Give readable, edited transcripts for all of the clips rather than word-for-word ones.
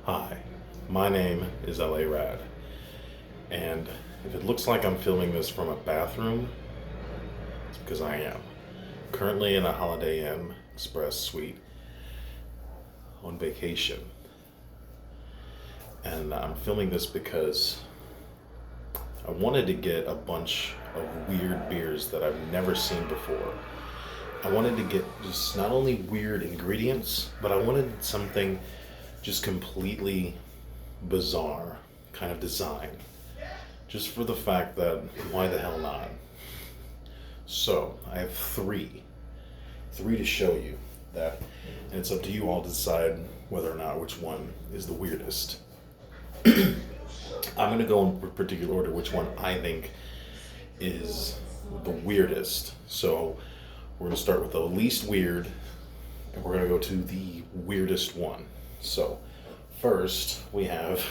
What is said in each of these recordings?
Hi, my name is Radd, and if it looks like I'm filming this from a bathroom, it's because I am. Currently in a Holiday Inn Express suite on vacation. And I'm filming this because I wanted to get a bunch of weird beers that I've never seen before. I wanted to get just not only weird ingredients, but I wanted something just completely bizarre kind of design. Just for the fact that why the hell not? So I have three to show you that, and it's up to you all to decide whether or not which one is the weirdest. I'm gonna go in particular order which one I think is the weirdest. So we're gonna start with the least weird, and we're gonna go to the weirdest one. So first we have,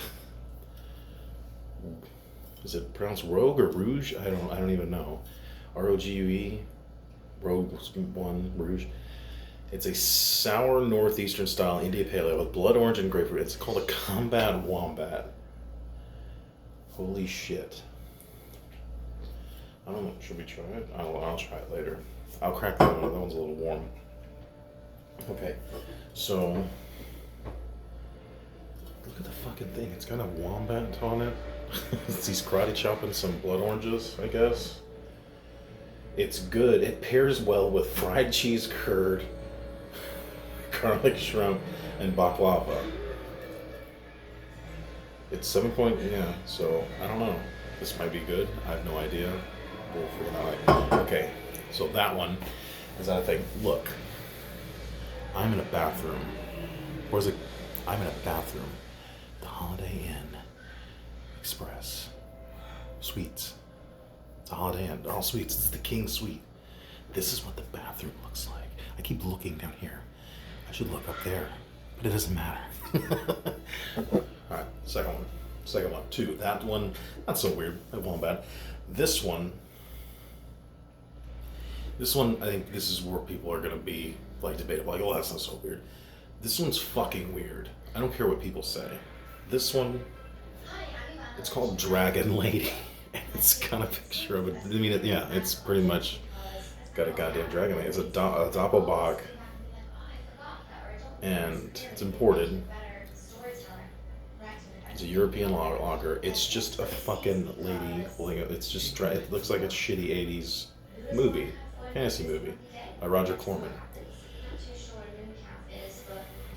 is it pronounced Rogue or Rouge? I don't even know. Rogue, Rogue one, Rouge. It's a sour northeastern style India Pale Ale with blood orange and grapefruit. It's called a Combat Wombat. Holy shit. I don't know, should we try it? I'll try it later. I'll crack that one, that one's a little warm. Okay, so look at the fucking thing. It's got a wombat on it. He's karate chopping some blood oranges, I guess. It's good. It pairs well with fried cheese curd, garlic shrimp, and baklava. It's 7 point, yeah, so I don't know. This might be good. I have no idea. We'll figure that out. Okay, so that one is that thing. Look, I'm in a bathroom. Where's it? I'm in a bathroom. The Holiday Inn Express Suites. It's a Holiday Inn. All suites. It's the King Suite. This is what the bathroom looks like. I keep looking down here. I should look up there, but it doesn't matter. All right, second one, two. That one, not so weird. That one bad. This one, I think this is where people are gonna be like debatable. Like, oh, that's not so weird. This one's fucking weird. I don't care what people say. This one, it's called Dragon Lady. It's got a picture of it. I mean, yeah, it's pretty much got a goddamn dragon lady. It's a Doppelbock, and it's imported. It's a European lager. It's just a fucking lady holding it. It's just it looks like a shitty 80s movie, fantasy movie by Roger Corman.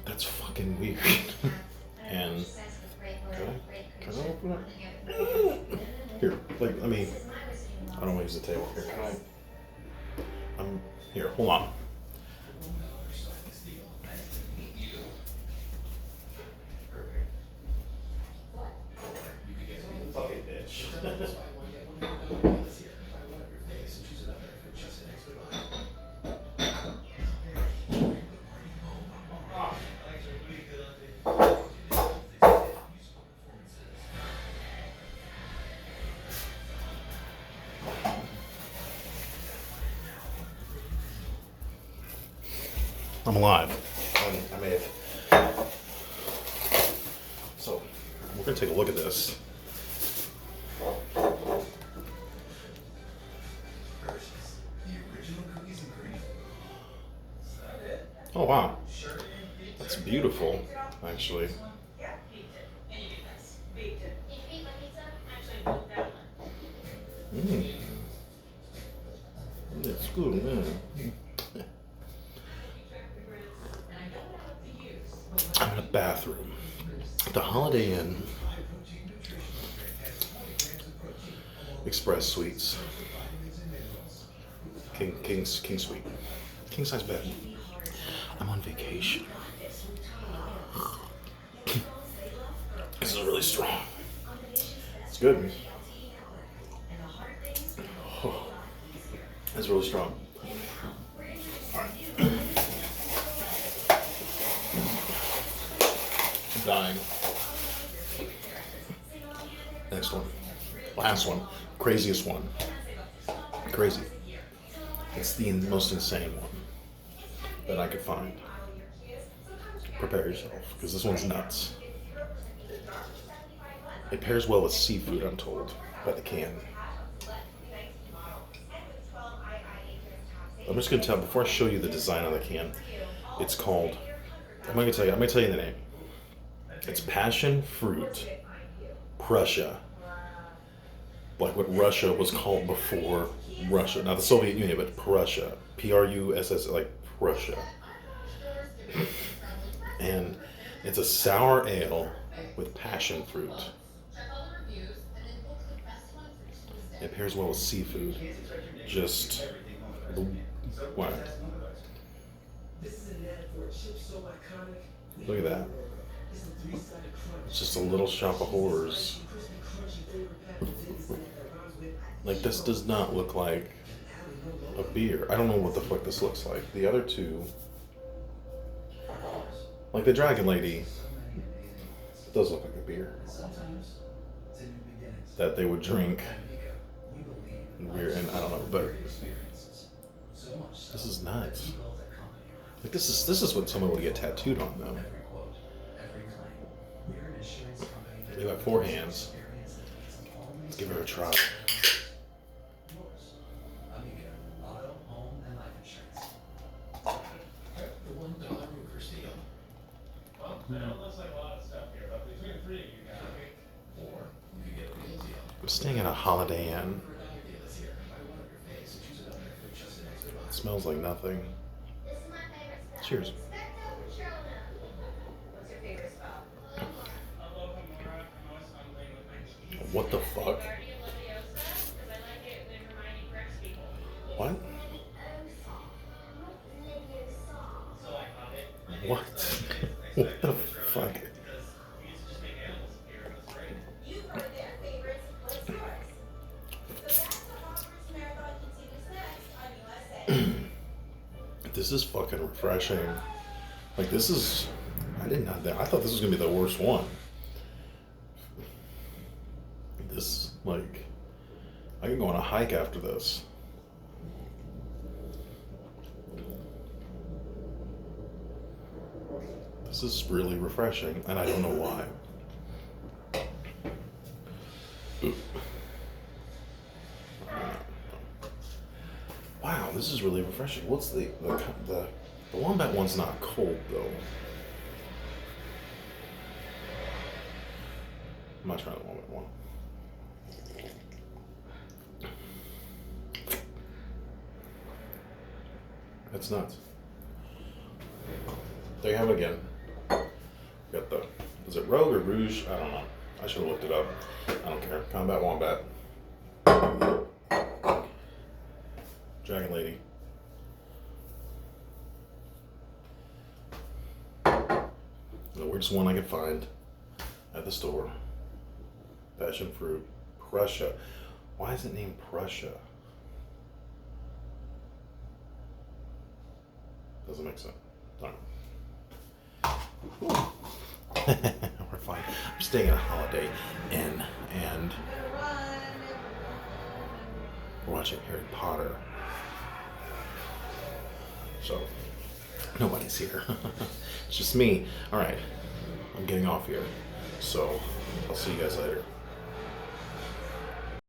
That's fucking weird. And can I open it? Here, like, let me. I don't want to use the table. Here, can I? Here. Hold on. Fucking bitch. I'm alive. I may have. So, we're gonna take a look at this. Oh wow, that's beautiful, actually. It's good, man. I'm in a bathroom at the Holiday Inn Express Suites. King Suite. King size bed. I'm on vacation. This is really strong. It's good. Oh, it's really strong. Alright. I'm dying. Next one. Last one. Craziest one. Crazy. It's the most insane one that I could find. Prepare yourself, because this one's nuts. It pairs well with seafood, I'm told, by the can. I'm just gonna tell before I show you the design on the can. It's called. I'm gonna tell you the name. It's passion fruit, Prussia. Like what Russia was called before Russia, not the Soviet Union, but Prussia. Pruss, like Prussia. And it's a sour ale with passion fruit. It pairs well with seafood. Just wow. Look at that. It's just a little shop of horrors. Like this does not look like a beer. I don't know what the fuck this looks like. The other two, like the Dragon Lady, it does look like a beer that they would drink. And I don't know, but this is nuts. Like this is what someone would get tattooed on them. They got 4 hands. Let's give her a try. I'm staying at a Holiday Inn. It smells like nothing. Cheers. What the fuck? What? What? What the fuck? This is fucking refreshing. Like this is, I did not. I thought this was gonna be the worst one. This like, I can go on a hike after this. This is really refreshing, and I don't know why. Wow, this is really refreshing. What's the Wombat one's not cold though. I'm not trying the Wombat one. That's nuts. There you have it again. Got the, is it Rogue or Rouge? I don't know. I should have looked it up. I don't care. Combat Wombat. Dragon Lady. The weirdest one I could find at the store. Passion fruit. Prussia. Why is it named Prussia? Doesn't make sense. All right. We're fine. I'm staying at a Holiday Inn and we're watching Harry Potter. So nobody's here. It's just me. All right. I'm getting off here. So I'll see you guys later.